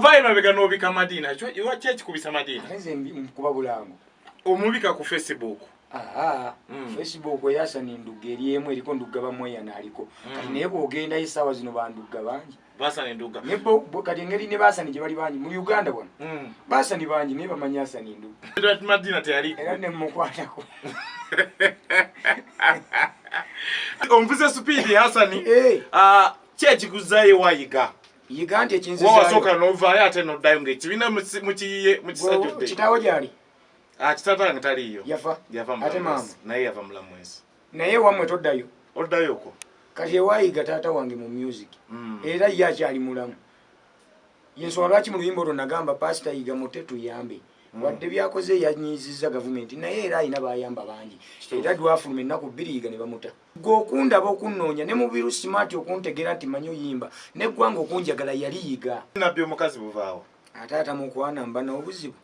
Vai mabega nobika Madina. Iwa church kubisa Madina. Nze mkuba bulango. Omubika ku Facebook. Facebook yasa nindugeri emwe eriko ndugaba moya naliko. Kati nebo ogenda isawa zino banduga bangi. Basa ninduga. Nebo kati ngeri ne basa nije bali bangi mu Uganda bwana. Basa ni bangi ne bamanyasa ninduga. Madina tayari. Era ne mukwata ko. Omvuze speed Hasani. Church kuzaye wayiga. Yigante chinzizayo. Wa soka nova ate no dayo ngekibina mukisajude. Kitawo jali. Kitata ngitaliyo. Yafa. Ate mama. Naye yava mulamwezi. Naye wamwe toddayo. Oddayo ko. Kati wayiga tata wange mu music. Era yakyali mulamu. Yensonga lwaki mu luyimbo lwo nagamba pastor yiga mutetu yambe. Wadde byakoze yanyiziza government naye era ina bayamba bangi. Era dwafuluma ennaku 2 yiga ne bamuta. Gokunda bokunoonya ne mubiru smart okuntegera nti manyo yimba ne gwanga okunjagala yali yiga. Nabyo mukazi buvaawo. Atata mukwana mbana obuzibu.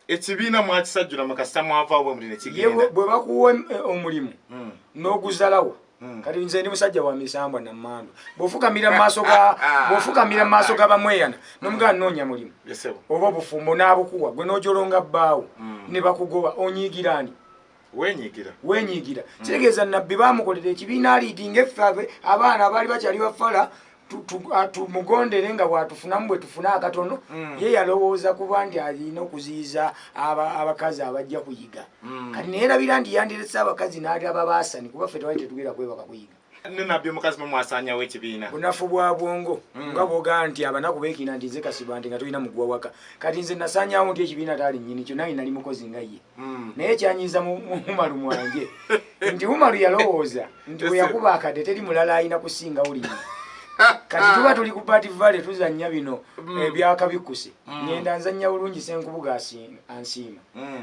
Ekibiina mwakisajjula makasita mwavaawo bwe mulina ekigenda. Ye bwe bakuwa omulimu n'oguzalawo. Kati nze ndi musajja wa misambwa na mmandu. Bofukamira maaso ga bamweyana nomuga noonya mulimu. Yesebo. Oba bufumbo n'abukuwa gwe n'ojolonga bbaawo ne bakugoba onyigirani. Wenyigira. Kitegeeza nabbi bamukolera ekibiina aliitinga effe abaana abaali bakyali bafala tumugondere nga bwatufunamu bwe tufuna akatono ye yalowooza kuba nti alina okuziyiza abakazi abajja kuyiga. Kati naye erabira nti yandirese abakazi n'ali ababaasani kuba ffe tewali tetugenda kwebaka kuyiga. Nabyo mukazi mwasanyawo ekibiina. Bunafu bwa bwongo nga bwoga nti abanaku beekina nti nze kasiba nti nga tulina mugwa waka. Kati nze nasanyawo nti ekibiina taali nnyini kyo naye nali mukozi nga ye. Naye kyanyiza mu Umaru mwange nti Umaru yalowooza nti bwe yakuba akadde teri mulala alina kusinga uli. Kati tuba tuli ku Party Valley tuzannya bino ebyakabikuse. Ngenda nzannya bulungi Senkubuga ansiima.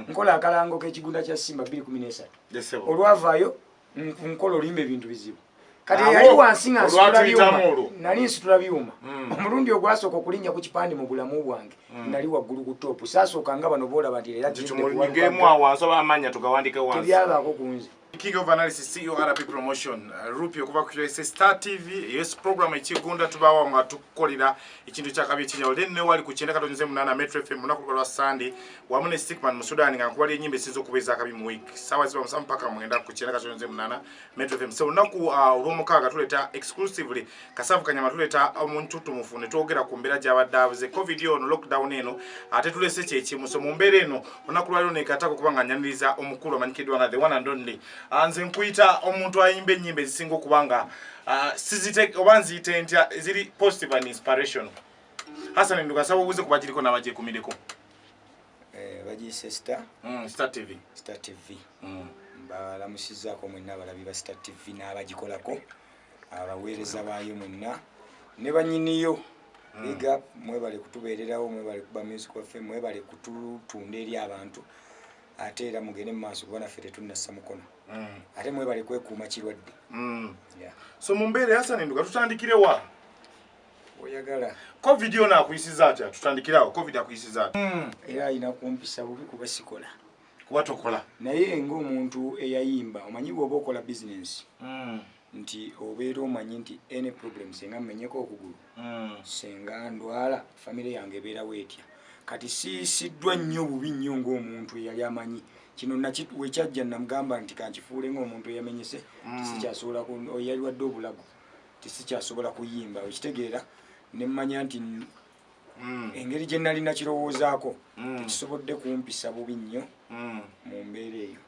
Nkola akalango k'ekigunda kya Simba 2013. Olwavaayo nkola olimba ebintu bizibu. Kati yali wansinga nsitula byuma. Nali nsitula byuma. Omulundi ogwasooka okulinnya ku kipande mu bulamu bwange. Nali waggulu ku topu. Saasooka nga bano boolaba nti era ngemu awansi oba amanya tugawandike wansi. Tebyabaako ku nze. King of Analysis CEO RP Promotion Rupi okuva ku Star TV yes program ekigunda tubawa nga tukolera ekintu kyakabi ekinyawo lenne wali ku 9.8 Metro FM munaku lwa Sunday wamu ne Stickman mu Sudan nga nkuwali enyimbe sizo kubeza akabi mu week sawa ziba musam paka mwenda ku 9.8 Metro FM so naku olwomukaga tuleta exclusively Kasavu Kanyama tuleta omuntu tumufune twogera ku mbera gy'abadde covid yo no lockdown eno ate tulese kyekimu so mu mbere eno munaku lwalo ne katako kubanga nyaniriza omukulu amanyikidwa nga the one and only anze nkuita omuntu ayimbe ennyimbe zisinga okubanga sizite obanzi itentya ziri positive and inspiration. Hassan nduga sawo ubuze kuba kiriko nabaje kumideko. Baji Star TV. Star TV. Mbala musizako mwenna balabi ba Star TV n'abagikolako abaweereza bayo mwenna ne banyiniyo. Big up mwebale kutubeererawo mwebale kuba music FM mwebale kututunda eri abantu. Ate era mugende mu maaso kubona fete tunnassa mukono. Ate mwebale kwekuuma kirwadde. So mumbere Hassan nduga tutandikire wa oyagala covid yo nakuyisiza atya tutandikirawo covid akuyisiza era ina kumpisa bubi kuba sikola kuba tokola naye ng'omuntu eyayimba omanyi bw'oba okola business nti obeera omanyi nti any problem senga mmenyeko okugulu senga ndwala family yange ebeera weetya kati siisiddwa nnyo bubi nnyo ng'omuntu eyali amanyi kino wekyajja namugamba nti kankifuule ng'omuntu eyamenyese tisikyasobola yali wadde obulago tisikyasobola kuyimba okitegeera nemmanya nti engeri gye nali nakirowoozaako tekisobodde kumpisa bubi nnyo mu mbeera eyo.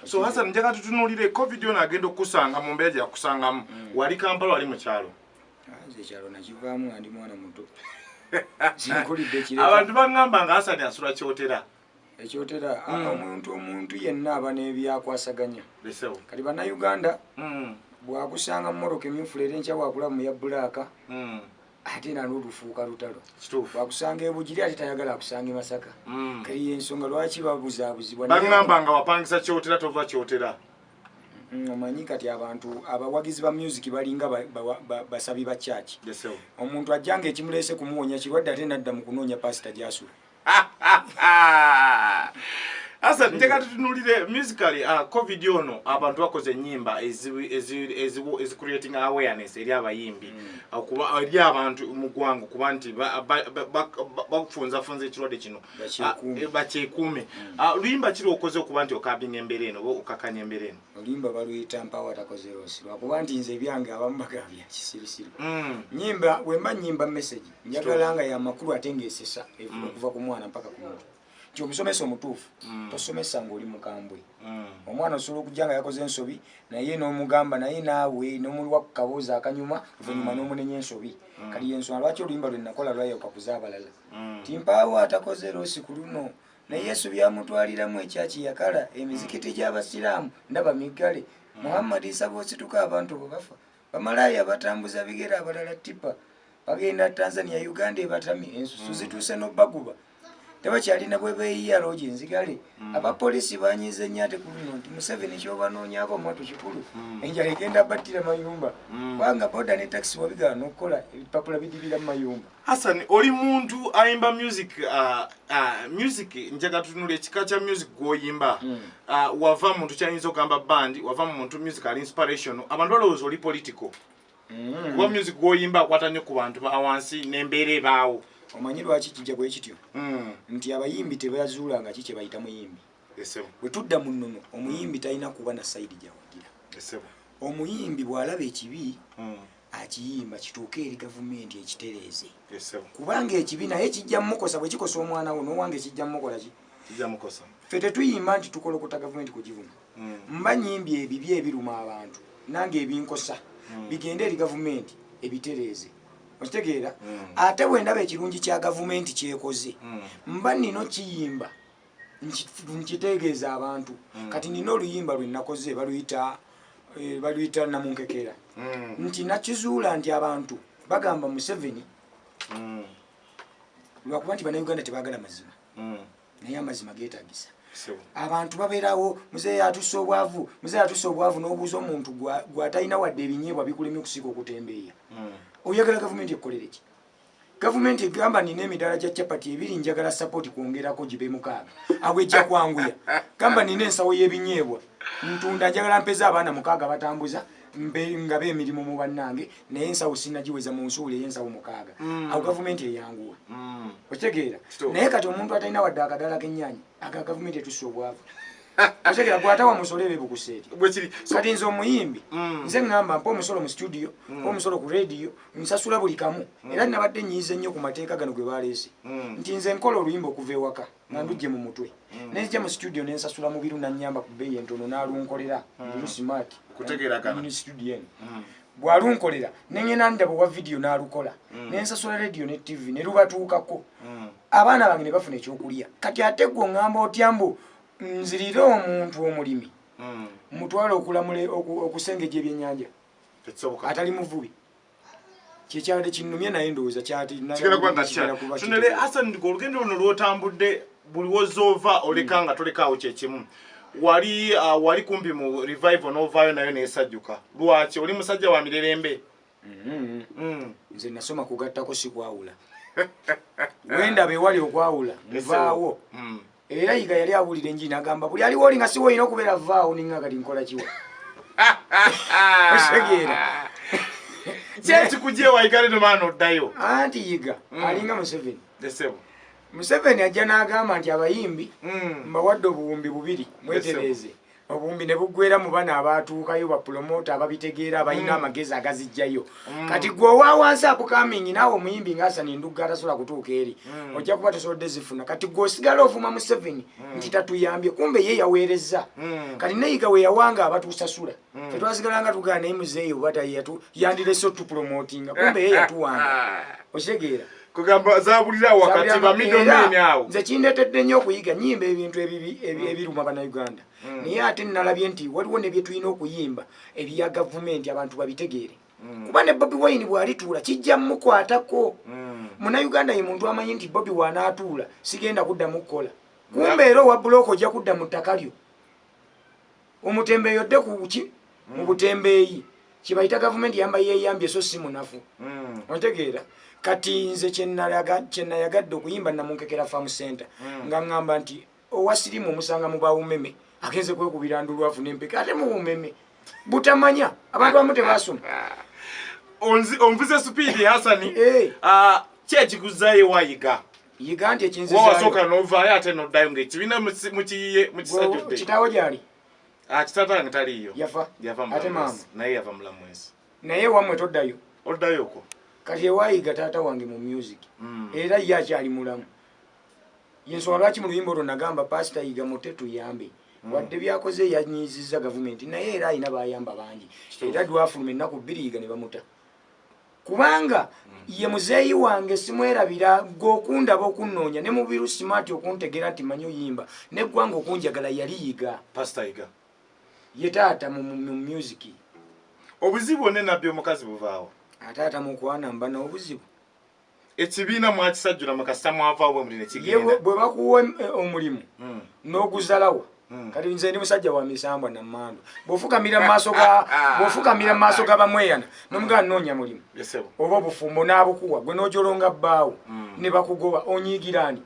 So Hassan njaga tutunuulire covid yo nagenda okusanga mu mbeera gyakusangamu wali Kampala wali mu kyalo nze ekyalo nakivaamu nga ndi mwana muto sinkulidde kireka abantu baŋŋamba nga Hassan asula kyotera ekyotera omuntu yenna aba n'ebyakwasaganya kati bannayuganda bw'akusanga mu mmotoka emyufu leero enkya bw'akulamu ya bbulaaka ate era n'olufuuka lutalo bw'akusanga ebugiri ate tayagala akusanga e Masaka kali y'ensonga lwaki babuzaabuzibwa baŋŋamba nga wapangisa kyotera tova kyotera omanyi kati abantu abawagizi ba music balinga basabi ba church omuntu ajjanga ekimuleese kumuwonya kirwadde ate nadda mu kunoonya pasita gy'asula asa nteka tutunulire musically covid ono abantu bakoze nyimba ezi creating awareness eri abayimbi kuba eri abantu mu gwango kuba nti bakufunza ekirwadde kino bakyekuume luyimba kiri okoze okuba nti okabinga embere eno oba okakanya embere eno oluyimba baluyita mpawa takoze rosi lwakuba nti nze ebyange abamu bagambya kisirusiru nyimba wemba nyimba message njagala nga ya makulu atengesesa okuva ku mwana mpaka ku muntu nti omusomesa omutuufu tosomesa ng'oli mukambwe omwana osobola okujja nga yakoze ensobi naye n'omugamba naye naawe n'omuliwa ku kaboozi akanyuma oluvannyuma n'omunenya ensobi kali ensonga lwaki oluyimba lwe nakola lwayoka kuza abalala timpaawo atakoze rosi ku luno naye yesu byamutwaliramu ekyakiyakala emizikiti gy'abasiraamu ndaba miggale muhammadi isaba osituka abantu bwe bafa bamalaaya batambuza bigere abalala tipa bagenda Tanzania Uganda ebatami ensusu zituuse n'obbaguba tebakyalina bwe beeyiya loogi enzigale abapoliisi banyize nnyo ate ku luno nti Museveni kyobanoonyako mwatu kikulu enjala egenda battira mayumba kubanga boda ne taxi wabigaana n'okukola ebipapula bidibira mu mayumba. Hassan oli muntu ayimba music music njaga tutunula ekika kya music gwoyimba wava muntu kyayinza okugamba band wava muntu musical inspiration abantu balowooza oli political kuba music gwoyimba akwata nnyo ku bantu bawansi n'embeera ebaawo. Omanyi lwaki kijja bwe kityo nti abayimbi tebazuula nga kiki bayita muyimbi bwe tudda mu nnono omuyimbi talina kuba na sayidi gyawagira omuyimbi bw'alaba ekibi akiyimba kituuke eri gavumenti ekitereeze kubanga ekibi naye kijja mmukosa bwe kikosa omwana wo n'owange kijja mmukola ki ffe tetuyimba nti tukolokota gavumenti kugivuma mba nyimbye ebibi ebiruma abantu nange ebinkosa bigende eri gavumenti ebitereeze okitegeera ate bwe ndaba ekirungi kya gavumenti kyekoze mba nino kiyimba nkitegeeza abantu kati nina oluyimba lwe nakoze baluyita namunkekera nti nakizuula nti abantu bagamba Museveni lwakuba nti bannayuganda tebaagala mazima naye amazima geetagisa abantu babeerawo muzeeyi atusse obwavu n'obuuza omuntu gwatalina wadde ebinyeebwa bikulemye okusiika okutembeeya oyagala gavumenti ekkolere ki gavumenti egamba nina emidaala gya capati ebiri njagala sapoti kwongerako gibe 6 abwejja kwanguya gamba nina ensawo y'ebinyeebwa ntunda njagala mpeza abaana 6 batambuza nga beemirimu mu bannange naye ensawo sinnagiweza mu nsuula ey'ensawo 6 awo gavumenti eyanguwa okitegeera naye kati omuntu atalina wadde akadaala k'ennyaanya aga gavumenti etusse obwavu okitegeera gwatawa musolo ebyo bukuseeti kati nze omuyimbi nze ŋŋamba mpa omusolo mu studio mpa omusolo ku radio nsasula buli kamu era nabadde nyiize nnyo ku mateeka gano gwe baleese nti nze nkola oluyimba okuva ewaka nga ndujje mu mutwe nenzija mu studio nensasula mu biru nannyamba ku bbeeyi entono n'alunkolera lusimaati kutegeeragana studio eno bw'alunkolera nengenda ndaba wa video n'alukola nensasula radio ne TV ne lubatuukako abaana bange ne bafuna ekyokulya kati ate gwe oŋŋamba otyambu nzirira omuntu omulimi mutwala okulamule okusengejja ebyennyanja atali muvubi kyekyadde kinnumye naye ndowooza kyatitunere Hassan olugendo luno lwotambudde buli wozoova oleka nga tolekaawo kyekimu wali kumpi mu revival n'ovaayo nayo neesajjuka lwaki oli musajja wa mirerembe nze nasoma kugattako si kwawula wendaba ewali okwawula nvaawo era yiga yali awulira enjiri n'agamba buli aliwo oli nga siwo olina okubeera vaawo ninga kati nkola kiwa osegeera kyekikujja ewayigale nomaana oddayo anti yiga alinga Museveni ajja n'agamba nti abayimbi mbawadde obuwumbi 2 mwetereeze obuwumbi ne buggwera mu bana abaatuukayo bapromota ababitegeera abalina amagezi agazijjayo kati gwe owa wansi apukamingi naawe omuyimbi nga Hassan Ndugga atasobola kutuuka eri ojja kuba tosobodde zifuna kati gwe osigala ovuma Museveni nti tatuyambye kumbe ye yaweereza kati neyiga we yawanga abatusasula tetwasigalanga tugaa naye muzeeyi oba yandirese otupromotinga kumbe ye yatuwanga osegeera kugamba zabulira wakati ba middlemen awo nze kindeetedde nnyo okuyiga nyimba ebintu ebiruma bannayuganda naye ate nalabye nti waliwo ne bye tulina okuyimba ebya gavumenti abantu babitegeere kuba ne Bobi Wine bw'alituula kijja mmukwatako munnayuganda ye muntu amanyi nti Bobi wanaatuula sigenda kuddamu kukola kumbe era owa buloko ojja kudda mu ttaka lyo omutembeeyi odde kuki mu butembeeyi kibayita gavumenti yamba yeeyambye so si munafu ontegeera kati nze kyenayagadde okuyimba namunkekera farm center nga ŋŋamba nti owasirimu omusanga mu bawumeme agenze kwekubira ndulwavu n'empeke ate mu bumeme butamanya abantu bamu tebasoma onvuze speed Hasani kyekikuzayo wayiga yiga nti ekinzizayo wasooka novaayo ate noddayo ng'ekibiina mukisajjudde kitaawo gyali kitaatange taliiyo yafa ate maama naye yava mulamwezi naye wamwe toddayo oddayoko kati ewayiga taata wange mu music era ye akyali mulamu yensonga lwaki mu luyimba olwo nagamba pasita yiga mute tuyambe wadde byakoze yanyiizizza gavumenti naye era alina bayamba bangi era dwafuluma ennaku 2 yiga ne bamuta kubanga ye muzeeyi wange simwerabira g'okundaba okunnoonya ne mubiru simaati okuntegera nti manyi oyimba neggwanga okunjagala yali yiga pasita yiga ye taata mu music obuzibu ne nabbi omukazi buvaawo ataata mu kwanamba n'obuzibu ekibiina mwakisajjula mukasita mwavaawo bwe muli ne kigenda bwe bakuwa omulimu n'oguzalawa kati nze ndi musajja wa misambwa nammandu bw'ofukamira mu maaso g'abamweyana n'omugala nnoonya mulimu oba obufumbo n'abukuwa gwe n'ojolonga bbaawo ne bakugoba onyiigira ani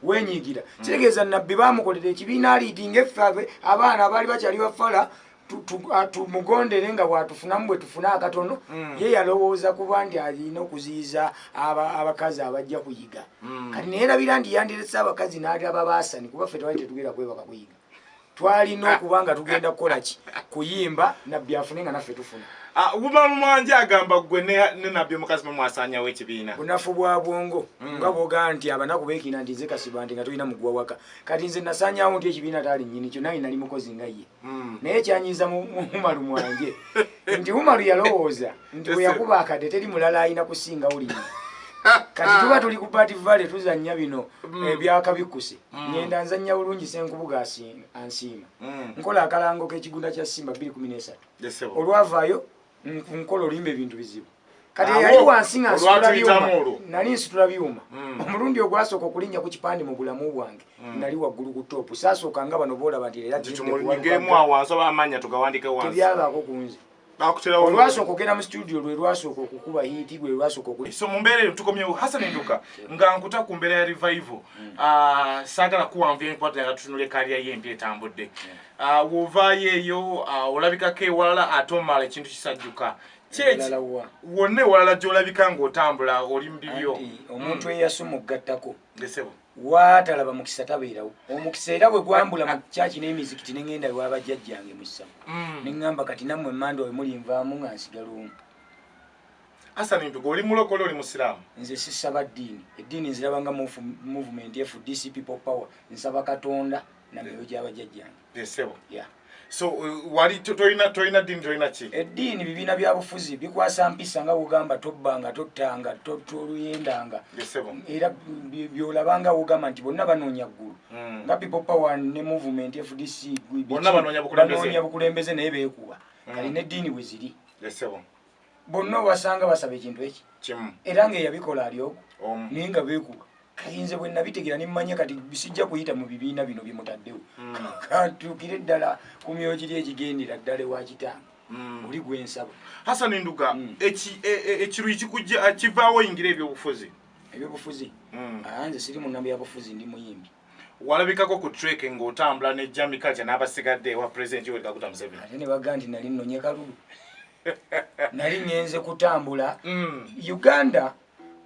wenyiigira kitegeeza nabbi baamukolera ekibiina aliidinga effe abaana abaali bakyali bafala tumugondere nga bwatufunamu bwe tufuna akatono ye yalowooza kuba nti alina okuziyiza abakazi abajja kuyiga kati naye erabira nti yandirese abakazi n'alaba baasani kuba ffe twali tetugenda kwebaka kuyiga twalina okuba nga tugenda kukola ki kuyimba nabbi afune nga naffe tufuna Woman mwanje agamba gwe ne nabbi omukazi mwasanyawo ekibiina bunafu bwa bwongo nga bwoga nti abanaku beekina nti nze kasiba nti nga tulina mugwa waka kati nze nasanyawo nti ekibiina taali nnyini kyo naye nali mukozi nga ye naye kyanyiza mumalu mwanje nti umalu yalowooza nti bwe yakuba akadde teri mulala alina kusinga ulimi kati tuba tuli ku Party Valley tuzannya bino ebyakabikuse ngenda nzannya bulungi senkubuga ansiima nkola akalango k'ekigunda kya Simba 2013 olwavaayo nkola olimba ebintu bizibu kati yali wansi nga nali nsitula byuma omulundi ogwasooka okulinnya ku kipande mu bulamu bwange nali waggulu ku topu saasooka nga bano boolaba nti era tebyabaako ku nze olwasooka okugenda mu studio lwe lwasooka okukuba hiti gwe lwasooka okuli so mu mbeera tukomyewo Hassan Nduka nga nkuta ku mbeera ya revival saagala kuwanvu enkwata nga tutunula ekaliya y'empya etambudde wovaayo eyo olabikako ewalala ate omala ekintu kisajjuka kyeki wonna ewalala gy'olabika ng'otambula oli mu bibyo omuntu eyasa omugattako ngesebo waatalaba mukisa tabeerawo omukisa era bwe gwambula mu kyaki n'emizikiti ne ngenda lw'abajjajjange mu ssabo ne ŋŋamba kati nammwe emmanda we mulinvaamu nga nsigala omu Hassan Nduga oli mulokole oli musiraamu nze sisaba ddiini eddiini nziraba nga movement FDC people power nsaba Katonda na myoyo gy'abajjajjange ngesebo so wali toyina ddiini toyina ki eddiini bibiina bya bufuzi bikwasa mpisa nga wogamba tobbanga tottanga toluyendanga era byolabanga wogamba nti bonna banoonya ggulu nga people power ne movement FDC banoonya bukulembeze naye beekuba kali n'eddiini we ziri bonna obasanga basaba ekintu eki era ng'eyabikola ali ogwo naye nga beekuba kayinze bwe nabitegera nimmanya kati bisijja kuyita mu bibiina bino bye mutaddewo kantukire ddala ku myoyo kiri ekigendera ddala ewa kitange oli gwensaba Hassan Nduga ekiruyi kikujja kivaawo oyingira ebyobufuzi nze siri munambi yabufuzi ndi muyimbi walabikako ku track ng'otambula ne Jamie Culture n'abasigadde wa President Yoweri Kaguta Museveni ate ne baga nti nali nnonye kalulu nali ngenze kutambula Uganda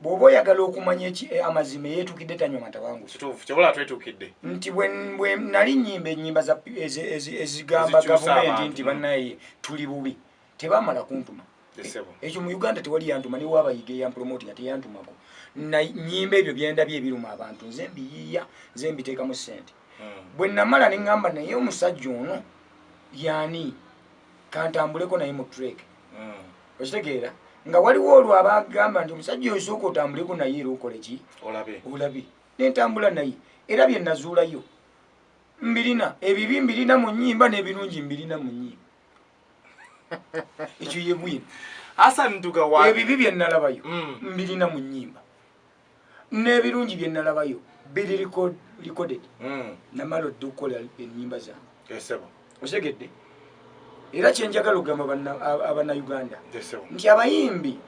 bw'oba oyagala okumanya amazima yeetukidde tanywa matabangu kituufu kyebula twetukidde nti bwe nali nnyimba ennyimba ezigamba gavumenti nti bannaye tuli bubi tebamala kuntuma ekyo mu Uganda tewali yantuma niwo abayiga eyampromotinga teyantumako nnyimba ebyo byendabye ebiruma abantu nze mbiyiiya nze mbiteekamu ssente bwe namala ne ŋŋamba naye omusajja ono yaani kantambuleko naye mu track okitegeera nga waliwo olwo abagamba nti omusajja oyo sooka otambuleko naye era okole ki olabe nentambula naye era bye nazuulayo mbirina ebibi mbirina mu nnyimba n'ebirungi mbirina mu nnyimba ekyo ye bwino Hassan Nduga ebibi bye nalabayo mbirina mu nnyimba n'ebirungi bye nalabayo biri recorded namala odde okukola ennyimba zange osegedde era kyenjagala okugamba abannayuganda nti abayimbi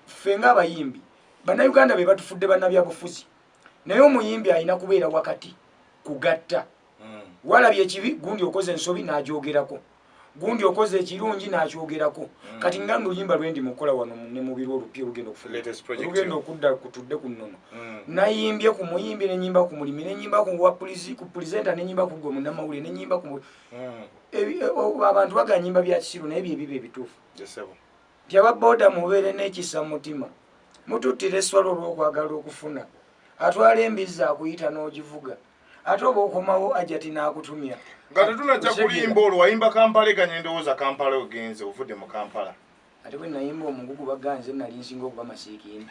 ffe ng'abayimbi bannayuganda be batufudde bannabyabufuzi naye omuyimbi alina kubeera wakati kugatta walabye ekibi gundi okoze ensobi n'agyogerako gundi okoze ekirungi n'akyogerako kati nga noluyimba lwendi mukola wano ne mubiri olupya olugenda okudda kutudde ku nnono nayimbye ku muyimbi nenyimba ku mulimi nenyimba ku pulizenta nenyimba ku gwe munnamawulire nenyimba ku abantu baganyimba bya kisiru naye byebiba ebituufu nti ababooda mubeere n'ekisa mu mutima mututtire eswala olw'okwagala okufuna atwala embizzi akuyita n'ogivuga ate oba okomawo ajati n'akutumya nga tetunajja kulimba olwo wayimba Kampala eganye ndowooza Kampala ogenze ovudde mu Kampala ate bwe nayimba omugugu baganze nali nsinga okuba masiikini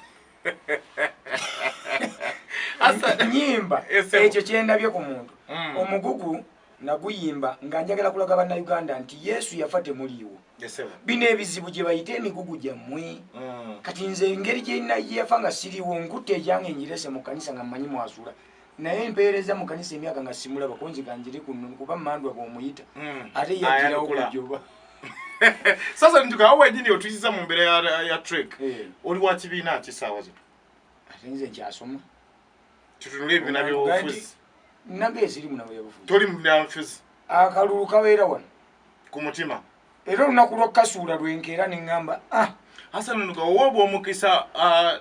nyimba ekyo kyendabye ku muntu omugugu naguyimba nga njagala kulaga bannayuganda nti Yesu yafa temuliiwo bino ebizibu gye bayita emigugu gyammwe kati nze engeri gyeyafa nga siriwo nkutte ekyange njirese mu kanisa nga mmanyi mwasula naye mpeereza mu kanisa emyaka nga simulaba konzika njiri ku nnono kuba mmandwa bw'omuyita ate yagirawo kujoba sasa ntuka awo ejini otuyisa mu mbeera ya trek oli wa kibiina kisaawa zino ate nze nkyasoma tutunule ebibiina by'obufuzi nageesiri muna byabufuzi toli mu byabufuzi akalulu kabeera wano ku mutima era olunaku lw'okukasuula lwenkeera ne ŋŋamba Hassan Nduga owobo omukisa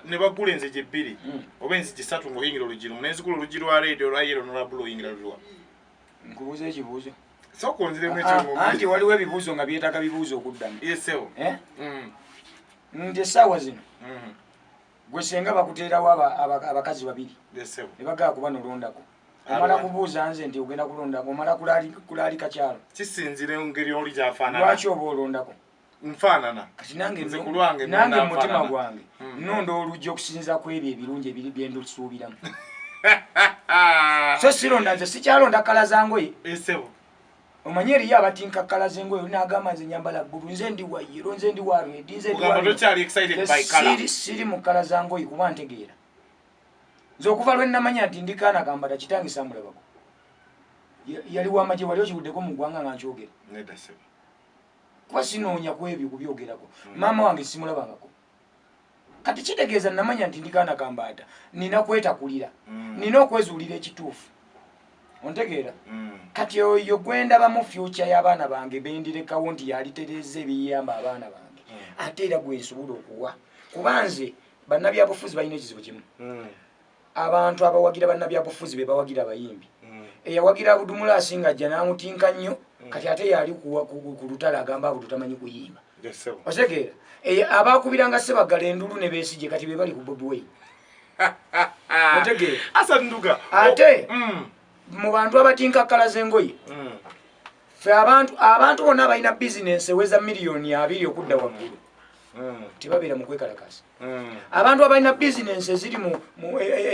ne bagula enzije ebbiri oba enzije ssatu ng'oyingira oluggi lumu n'enzigula oluggi lwa radio lwa yero n'olwa bulu oyingira lulwa nkubuuza ekibuuzo sooka onziremu ekyo anti waliwo ebibuuzo nga byetaaga bibuuzo okuddamu yesewo nti essaawa zino gwe senga bakuteerawo abakazi babiri ne bagaa kuba nolondako omala kubuuza nze nti ogenda kulondako omala kulaalika kyalo kisinzira engeri oli gy'afaanana lwaki oba olondako nfaanana kati nange mutima gwange nonda olujja okusinza ku ebyo ebirungi ebiri byendusuubiramu so sironda nze sikyalonda kala zangoye omanyi eriyo abatinka kala zengoye nagamba nze nyambala bbulu nze ndi wa yero nze ndi wa redi nze ndi siri mu kala zangoye kuba ntegeera nze okuva lwe nnamanya nti ndikaana kambada kitange samulabako yali wamagye wali okibuddeko mu ggwanga nga nkyogera kuba sinoonya ku ebyo kubyogerako maama wange simulabangako kati kitegeeza namanya nti ndikaana kambaata nina kwetakulira nina okwezuulira ekituufu ontegeera kati oyo gwendaba mu future y'abaana bange bendirekawo nti yalitereeza ebiyamba abaana bange ate era gwensobola okuwa kuba nze bannabyabufuzi balina ekizibu kimu abantu abawagira bannabyabufuzi be bawagira abayimbi eyawagira Abudumulasi ng'ajja n'amutinka nnyo kati ate yali ku lutale agamba abo tutamanyi kuyimba otegeera abakubiranga Sebagala endulu ne beesije kati be bali ku Bobi Wine otegeera ate mu bantu abatinka kala z'engoye fe abantu bonna balina bizinensi eweza miliyoni 2 okudda waggulu tebabeera mu kwekalakasa abantu abalina bizinensi eziri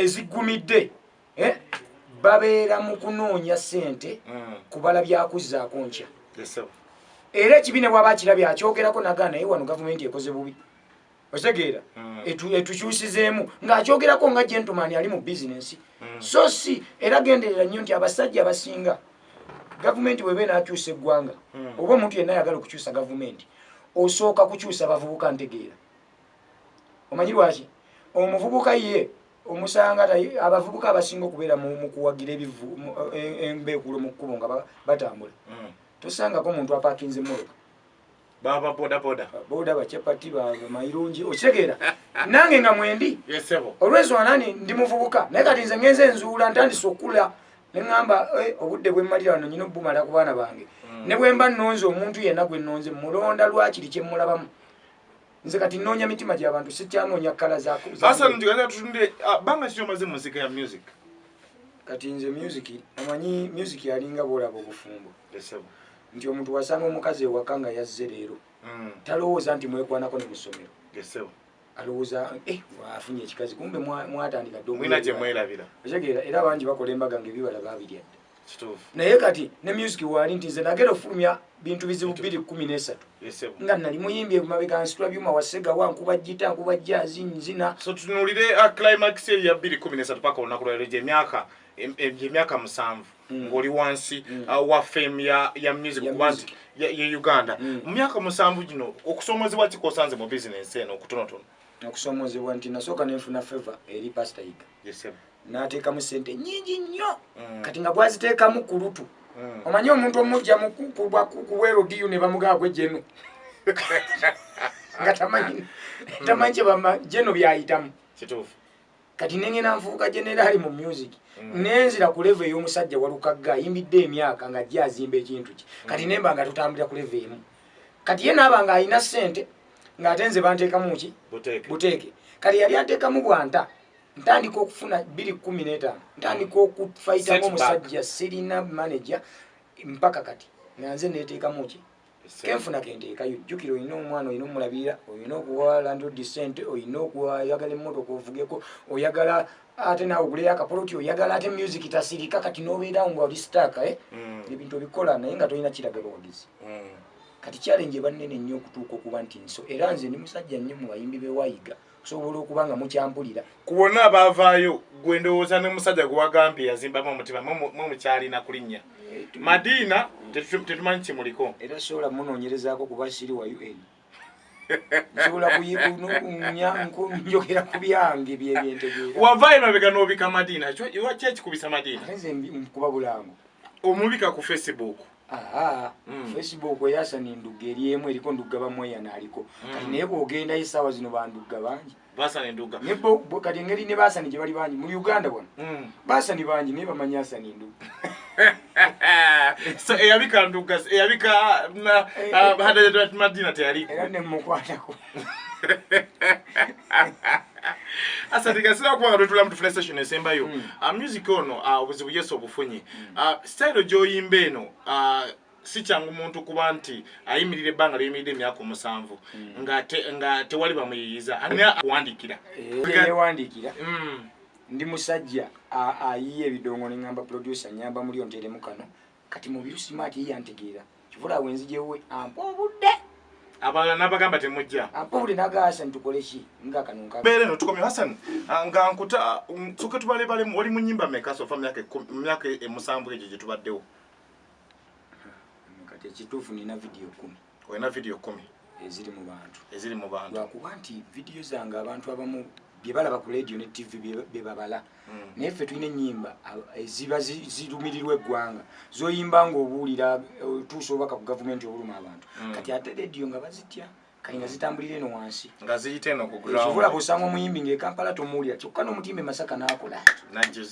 eziggumidde babeera mu kunoonya ssente kubala byakuzzaako nkya era ekibiina bw'aba kirabye akyogerako nagaa naye wano gavumenti ekoze bubi otegeera etukyusizeemu ng'akyogerako nga gentleman ali mu bizinensi so si era genderera nnyo nti abasajja abasinga gavumenti bwebe n'akyusa eggwanga oba omuntu yenna ayagala okukyusa gavumenti osooka kukyusa bavubuka ntegeera omanyi lwaki omuvubuka ye omusanga abavubuka abasinga okubeera mu kuwagira embeekulo mu kkubo nga batambula tosangako omuntu apaakinze emmotoka baba boda bachapati bamairungi okitegeera nange nga mwendi olw'ensonga ndi muvubuka naye kati nze ngenze enzuula ntandise okula ne ŋŋamba obudde bwe mmalira wano nyina obumala ku baana bange ne bwe mba nnonze omuntu yenna gwe nnonze mulonda lwakiri kye mmulabamu nze kati nnoonya mitima gy'abantu sikyanoonya kkala banga kiki omaze mu nsika ya music kati nze music amanyi music yalinga bwolaba obufumbo nti omuntu wasanga omukazi ewaka nga yazze leero talowooza nti mwekwanako ne mu ssomero alowooza afunye ekikazi kumbe mwatandika ddeotegeera era abangi bakola embaga ngaebibala babirya dda naye kati ne music waali nti nze nagera ofulumya bintu bizibu 213 nga nali muyimbi mabega nsitula byuma wasega wankuba gita nkuba jazzi nzina so tunuulire climax ya 213 paka olunaku lwaleero gy'emyaka 7 ng'oli wansi wa fame ya music kuba nti ye Uganda mu myaka 7 gino okusoomozebwa kikosanze mu bizinensi eno okutonotono okusoomozebwa nti nasooka nenfuna favor eri Pastor Iga n'ateekamu ssente nnyingi nnyo kati nga bwaziteekamu ku lutu omanyi omuntu omujja kuweero diyu ne bamugaa gwe jeno nga tamanyi kye jeno byayitamu kati nengena nfuuka generaali mu music nenzira ku level ey'omusajja walukagga ayimbidde emyaka nga ajja azimba ekintu kye kati nemba nga tutambulira ku level emu kati ye naaba nga alina ssente ng'ate nze banteekamu ki buteeke kati yali ateekamu bwanta ntandika okufuna 215 ntandika okufaitamu omusajja sirina manager mpaka kati nganze neteekamu ki kenfuna kenteekayo jjukira olina omwana olina omulabira olina okuwa landlord ssente olina okuyagala emmotoka ovugeko oyagala ate naawe oguleyo akapoloti oyagala ate music tasirika kati n'obeerawo nga oli sitaaka ebintu obikola naye nga tolina kiragala wagizi kati challenge bannene nnyo okutuuka okuba nti nso era nze ndi musajja nnyo mu bayimbi bewayiga osobola okuba nga mukyampulira kubona abavaayo gwe ndowooza ne musajja gwe wagambye yazimbamu omutima mukyalina kulinnya Madina tetumanyi kimuliko era sobola munoonyerezaako kuba siri wa UN nsobola njogera ku byange byentegeera wavaayo mabega n'obika Madina ki ekikubisa Madina nze nkuba bulango omubika ku Facebook Facebook eyasana endugga eri emu eriko ndugga bamweyana aliko kati naye bwogenda esaawa zino bandugga bangi basana endugga kati engeri ne basani gye bali bangi mu Uganda wano basani bangi naye bamanyi asana endugga so eyabika ndugga eyabika hada Madina teyaliko era ne mukwatako asa tigasira kubanga tutula mu session esembayo music ono obuzibu yeso obufunyi style gyoyimba eno si kyangu muntu kuba nti ayimirira ebbanga ly'emiridde emyaka 7 nga tewali bamuyiyiza ani akuwandikira yewandiikira ndi musajja ayiye ebidongo ne ngamba producer nyamba muli onteremu kano kati mu birusi mati yantegeera kivula wenzijewe ampa obudde abala nabagamba temujja apobule nagasa ntukole ki nga kanunka bere no tukomye Hassan nga nkuta tuke tubale bale oli mu nyimba meka so fa myaka 7 ejo tubaddewo kati ekituufu nina video 10 oyina video 10 eziri mu bantu lwakuba nti video zange abantu abamu bye balaba ku radio ne TV bye babala naye ffe tulina ennyimba eziba zirumirirwa eggwanga zoyimba ng'obuulira tuusa obubaka ku gavumenti obuluma abantu kati ate radio nga bazitya kali nga zitambulira eno wansi nga ziyita eno ku ground kivula bw'osanga omuyimbi ng'ekampala tomuwulira kyokka n'omutimba Masaka n'akola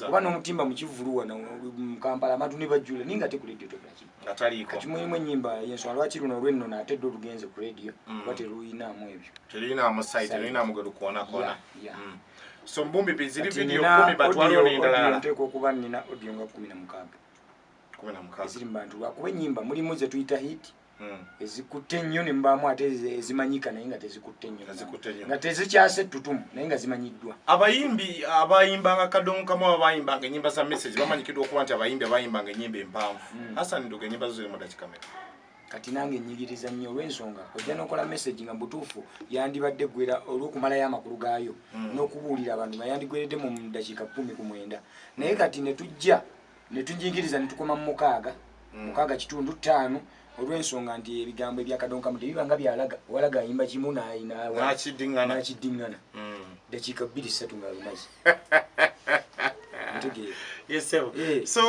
oba n'omutimba mu Kivulu wano mu Kampala abantu ne bajjula naye nga te ku radio tokolaki nga taliiko kati mulimu ennyimba y'ensonga lwaki luno olwenno naate dde olugenze ku radio oba teruyinaamu ebyo teruyinaamu site teruyinaamu gwe lukoonakona so mbumbi biziri video 10 batwalo n'endala nteeka okuba nina audio nga 16 eziri mu bantu lwakuba ennyimba mulimu ze tuyita hit ezikutte nnyo ne mbaamu ate ezimanyika naye nga tezikutte nnyo nga tezikyase ettutumu naye nga zimanyiddwa abayimbi abayimbanga kadongo kamu abayimbanga ennyimba za message bamanyikiddwa okuba nti abayimbi abayimbanga ennyimba empanvu Hassan Nduga ennyimba zo ziri mu dakiika mmeka kati nange nyigiriza nnyo olw'ensonga ojja n'okola message nga butuufu yandibadde gwera olw'okumalayo amakulu gaayo n'okubuulira abantu nga yandigweredde mu dakiika 19 naye kati ne tujja ne tujingiriza ne tukoma mu 6.5 olw'ensonga nti ebigambo ebyakadongo kamu tebiba nga byalaga walaga ayimba kimu n'akiddingana dakiika 2-3 nga lumazi so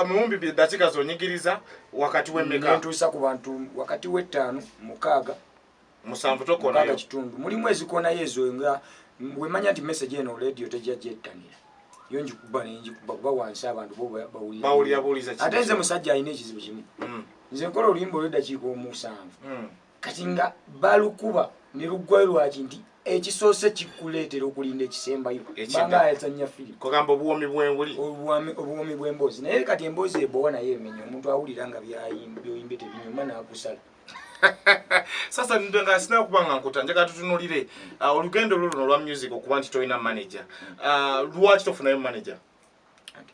muwumbi dakiika zonyigiriza wakati w'emmeka ntuusa ku bantu wakati w'5 6 7 tokonayo kitundu mulimu ezikonayo ezo nga wemanya nti message eno radio tejja jettanira yo njikuba nenjikuba kuba wansi abantu bo bawulira ate nze musajja alina ekizibu kimu nze nkola oluyimba olw'eddakiika 7 kati nga balukuba ne luggwayo lwaki nti ekisoose kikuleetera okulinda ekisembayo banga ayasanya firimu kugamba obuwomi bw'enguli obuwomi bw'emboozi naye kati emboozi ebowa naye emenya omuntu awulira nga byoyimbe tebinyuma n'akusala sasa nga sina kubanga nkuta njagala tutunulire olugendo luno olwa music okuba nti tolina manager lwaki tofunayo manager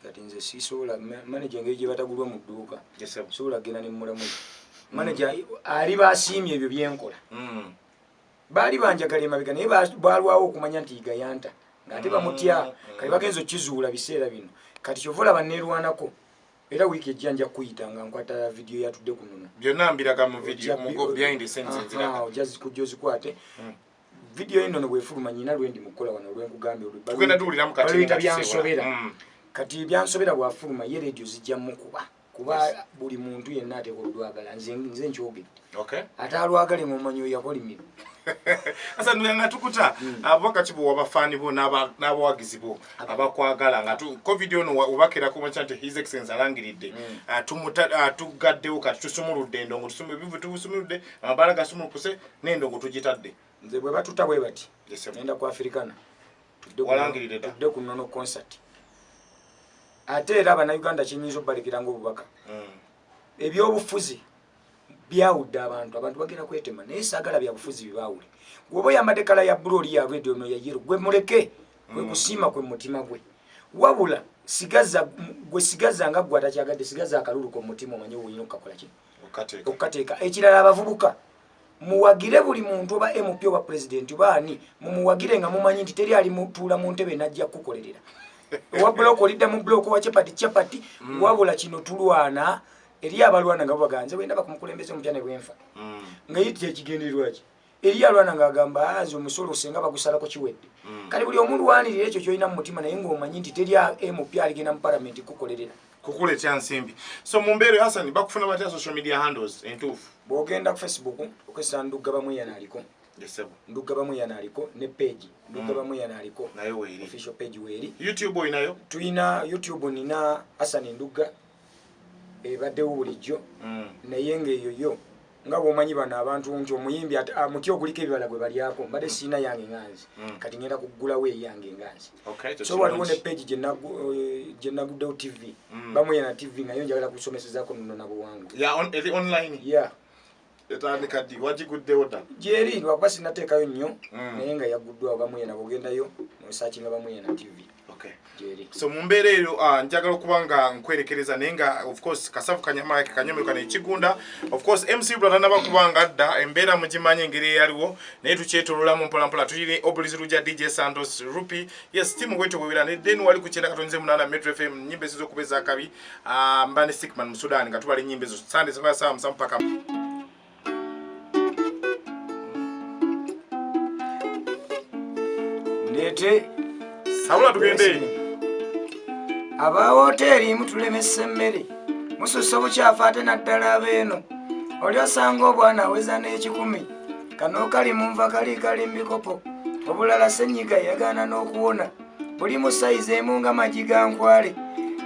kati nze sisobola manager engeri gye batagulwa mu dduuka sobola genda ne mmulamu manager ali basiimye ebyo byenkola baali banjagala emabega naye balwawo okumanya nti gayanta ng'ate bamutya kali bagenza okkizuula biseera bino kati kyova olaba neerwanako era wiiki ejja nja kuyita nga nkwata video yatudde ku nnono byonna mbiraga mu video behind the scenes ojja kujja ozikwate video ino no bwefuluma nyina lwendi mukola wano lwenkugambe tugenda tuwuliramu kati baluyita byansobera kati byansobera bwafuluma ye radio zijja mukuba kuba buli muntu yenna ateeka olwagala nze nkyogedde ate alwagale ng'omanyi oyo yakolimira asa nga tukuta abakati bo wabafani bo n'abawagizi bo abakwagala nga covid ono obakerako macha nti his excellence alangiridde tugaddewo kati tusumuludde endongo tusumuludde amabala gasumulukuse n'endongo tugitadde nze bwe batuta bwe bati nenda ku Africana tudde ku Nono concert ate era Bannayuganda kyenyinza obbalekera ng'obubaka ebyobufuzi byawudde abantu bagenda kwetema naye saagala byabufuzi bibawule gwoba oyambadde kala ya bbulu oli ya radio no ya yero gwe muleke gwe kusiima kwe mutima gwe wabula sigaza nga gwe atakyagadde sigaza akalulu ku mutima omanye oyina okukakola ki okukateeka ekirala abavubuka muwagire buli muntu oba MP oba president baani mumuwagire nga mumanyi nti teri ali mutuula mu ntebe najja kukolerera owa bloko olidda mu bloko wa chapati wabula kino tulwana eri abalwana nga baganze wenda bakumukulembeze omujane bwenfa nga yiti ekigendererwa ki eri alwana nga agamba azi omusolo senga bagusalako kiwedde kale buli omuntu wanirira ekyo kyolina mu mutima naye ng'omanyi nti teri MP aligenda mu parliament kukolerera kukuletya nsimbi so mumbeere Hassan bakufuna batya social media handles entuufu bwogenda ku Facebook okesa Ndugga Bamuyana aliko Ndugga Bamuyana aliko ne page Ndugga Bamuyana aliko nayo weeri official page weeri YouTube oyinayo tuina YouTube nina Hassan Ndugga ebaddewo bulijjo naye ng'eyoyo nga bw'omanyi bano abantu nti omuyimbi muti oguliko ebibala gwe balyako mbadde siina yange nganzi kati ngenda kuggulawo eyange enganzi so waliwo ne page gye naguddewo TV Bamuyana TV nayo njagala kusomesezaako nno nabuwangu online etandika ddi wagiguddewo dda gyeri lwakuba sinateekayo nnyo naye nga yaguddwawo Bamuyana bw'ogendayo nosakinga Bamuyana TV so mumbeera eyo njagala okuba nga nkwerekereza naye nga of course Kasavu Kanyamuka n'ekigunda of course MC Brother nabakubanga adda embeera mugimanyi engeri eyaliwo naye tukyetololamu mpolampola tulire obulizi lujja DJ Santos Rupi yes timu gwetu bwebira ne then wali ku 9.8 Metro FM nyimbe zizokubeza akabi mbane Stickman mu Sudan nga tubali nyimbe zo Sunday saa mpaka ndete sabula tugende aba hoteli mutulemesa emmere mususa obukyafu ate naddala abeeno oli osanga obwana aweza n'ekikumi kano kali munva kali mbikopo obulala senyiga yagaana n'okuwona buli mu sayizi emu nga magi ga nkwale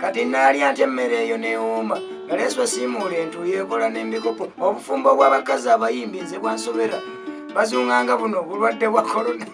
kati naalya nti emmere eyo neewooma nga leeswa siimuula entu yeekola n'embikopo obufumbo bw'abakazi abayimbi nze bwansobera bazunganga buno obulwadde bwa korona